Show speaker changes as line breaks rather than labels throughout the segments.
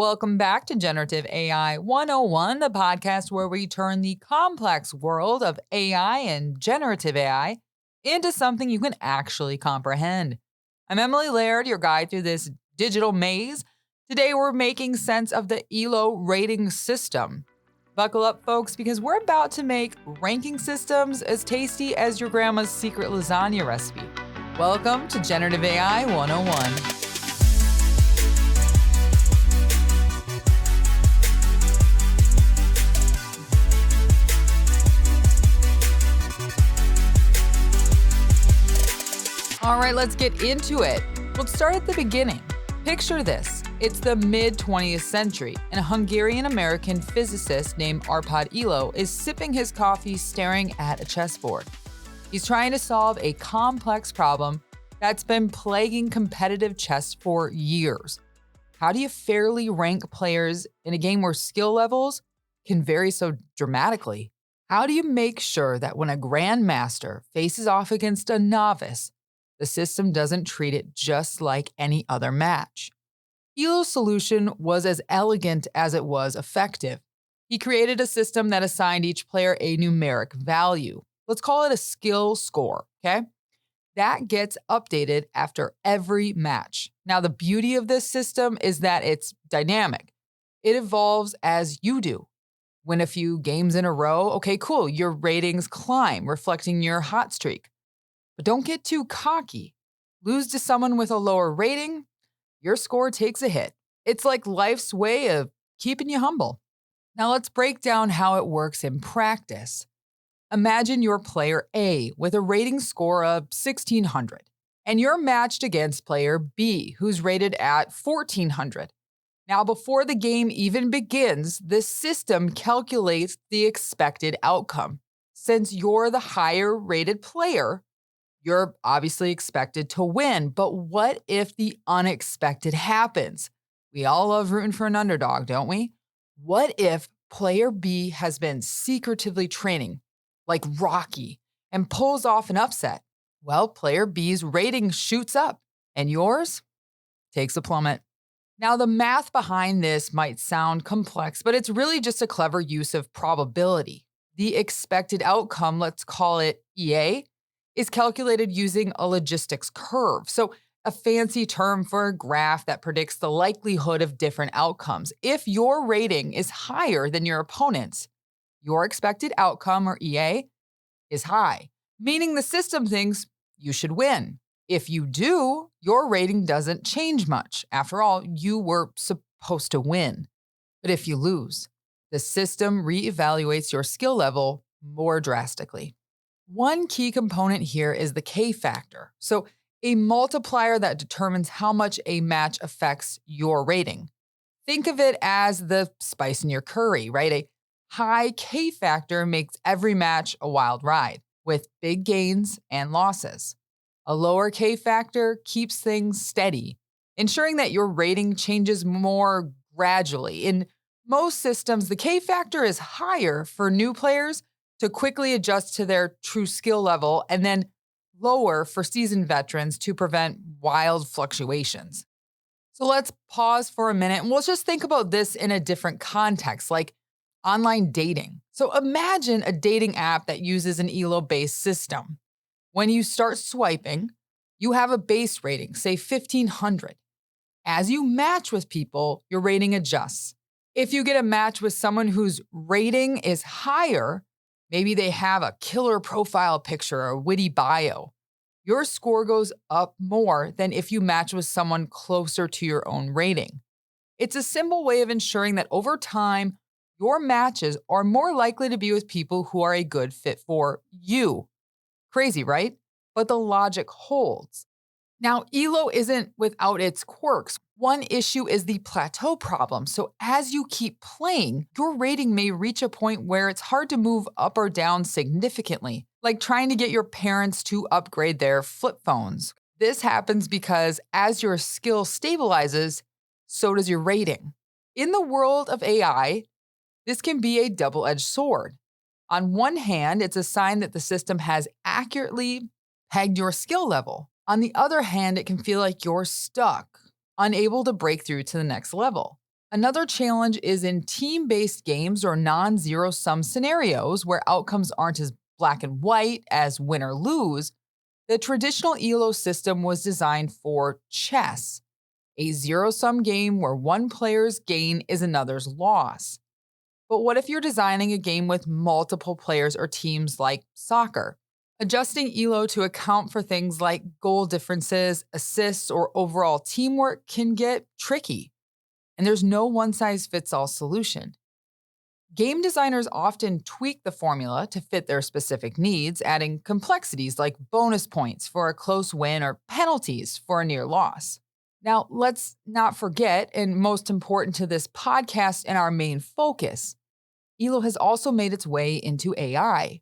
Welcome back to Generative AI 101, the podcast where we turn the complex world of AI and generative AI into something you can actually comprehend. I'm Emily Laird, your guide through this digital maze. Today, we're making sense of the Elo Rating System. Buckle up, folks, because we're about to make ranking systems as tasty as your grandma's secret lasagna recipe. Welcome to Generative AI 101. All right, let's get into it. Let's start at the beginning. Picture this. It's the mid-20th century, and a Hungarian-American physicist named Arpad Elo is sipping his coffee staring at a chessboard. He's trying to solve a complex problem that's been plaguing competitive chess for years. How do you fairly rank players in a game where skill levels can vary so dramatically? How do you make sure that when a grandmaster faces off against a novice, the system doesn't treat it just like any other match? Elo's solution was as elegant as it was effective. He created a system that assigned each player a numeric value. Let's call it a skill score, okay? That gets updated after every match. Now, the beauty of this system is that it's dynamic. It evolves as you do. Win a few games in a row, okay, cool, your ratings climb, reflecting your hot streak. But don't get too cocky. Lose to someone with a lower rating, your score takes a hit. It's like life's way of keeping you humble. Now let's break down how it works in practice. Imagine you're player A with a rating score of 1600, and you're matched against player B, who's rated at 1400. Now, before the game even begins, the system calculates the expected outcome. Since you're the higher rated player, you're obviously expected to win, but what if the unexpected happens? We all love rooting for an underdog, don't we? What if player B has been secretively training, like Rocky, and pulls off an upset? Well, player B's rating shoots up, and yours takes a plummet. Now, the math behind this might sound complex, but it's really just a clever use of probability. The expected outcome, let's call it EA, is calculated using a logistics curve. So a fancy term for a graph that predicts the likelihood of different outcomes. If your rating is higher than your opponent's, your expected outcome, or EA, is high, meaning the system thinks you should win. If you do, your rating doesn't change much. After all, you were supposed to win. But if you lose, the system reevaluates your skill level more drastically. One key component here is the K factor, so a multiplier that determines how much a match affects your rating. Think of it as the spice in your curry, right? A high K factor makes every match a wild ride, with big gains and losses. A lower K factor keeps things steady, ensuring that your rating changes more gradually. In most systems, the K factor is higher for new players to quickly adjust to their true skill level, and then lower for seasoned veterans to prevent wild fluctuations. So let's pause for a minute and we'll just think about this in a different context, like online dating. So imagine a dating app that uses an Elo-based system. When you start swiping, you have a base rating, say 1500. As you match with people, your rating adjusts. If you get a match with someone whose rating is higher, maybe they have a killer profile picture or a witty bio, your score goes up more than if you match with someone closer to your own rating. It's a simple way of ensuring that over time, your matches are more likely to be with people who are a good fit for you. Crazy, right? But the logic holds. Now, Elo isn't without its quirks. One issue is the plateau problem. So as you keep playing, your rating may reach a point where it's hard to move up or down significantly, like trying to get your parents to upgrade their flip phones. This happens because as your skill stabilizes, so does your rating. In the world of AI, this can be a double-edged sword. On one hand, it's a sign that the system has accurately pegged your skill level. On the other hand, it can feel like you're stuck, unable to break through to the next level. Another challenge is in team-based games or non-zero-sum scenarios where outcomes aren't as black and white as win or lose. The traditional Elo system was designed for chess, a zero-sum game where one player's gain is another's loss. But what if you're designing a game with multiple players or teams like soccer? Adjusting Elo to account for things like goal differences, assists, or overall teamwork can get tricky, and there's no one-size-fits-all solution. Game designers often tweak the formula to fit their specific needs, adding complexities like bonus points for a close win or penalties for a near loss. Now, let's not forget, and most important to this podcast and our main focus, Elo has also made its way into AI,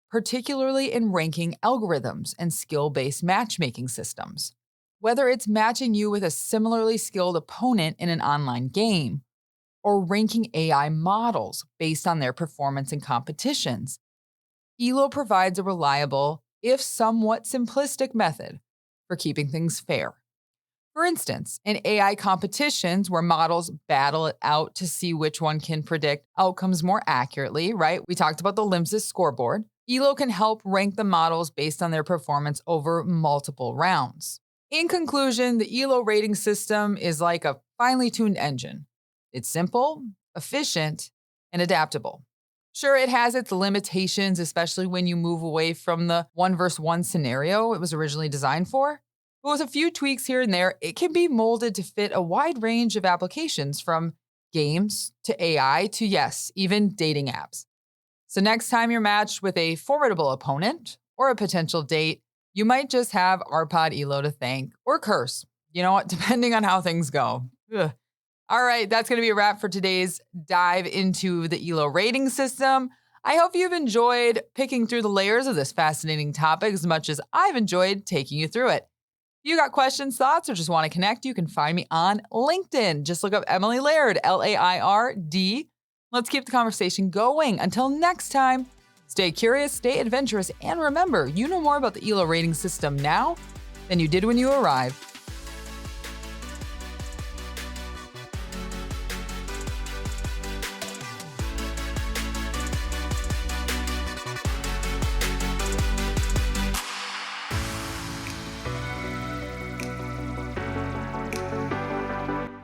particularly in ranking algorithms and skill-based matchmaking systems. Whether it's matching you with a similarly skilled opponent in an online game, or ranking AI models based on their performance in competitions, Elo provides a reliable, if somewhat simplistic method for keeping things fair. For instance, in AI competitions where models battle it out to see which one can predict outcomes more accurately, right? We talked about the LIMSys scoreboard. Elo can help rank the models based on their performance over multiple rounds. In conclusion, the Elo rating system is like a finely tuned engine. It's simple, efficient, and adaptable. Sure, it has its limitations, especially when you move away from the one versus one scenario it was originally designed for. But with a few tweaks here and there, it can be molded to fit a wide range of applications from games to AI to, yes, even dating apps. So next time you're matched with a formidable opponent or a potential date, you might just have RPod Elo to thank or curse. You know what? Depending on how things go. Ugh. All right, that's going to be a wrap for today's dive into the Elo rating system. I hope you've enjoyed picking through the layers of this fascinating topic as much as I've enjoyed taking you through it. If you got questions, thoughts, or just want to connect, you can find me on LinkedIn. Just look up Emily Laird, Laird. Let's keep the conversation going. Until next time, stay curious, stay adventurous, and remember, you know more about the Elo rating system now than you did when you arrived.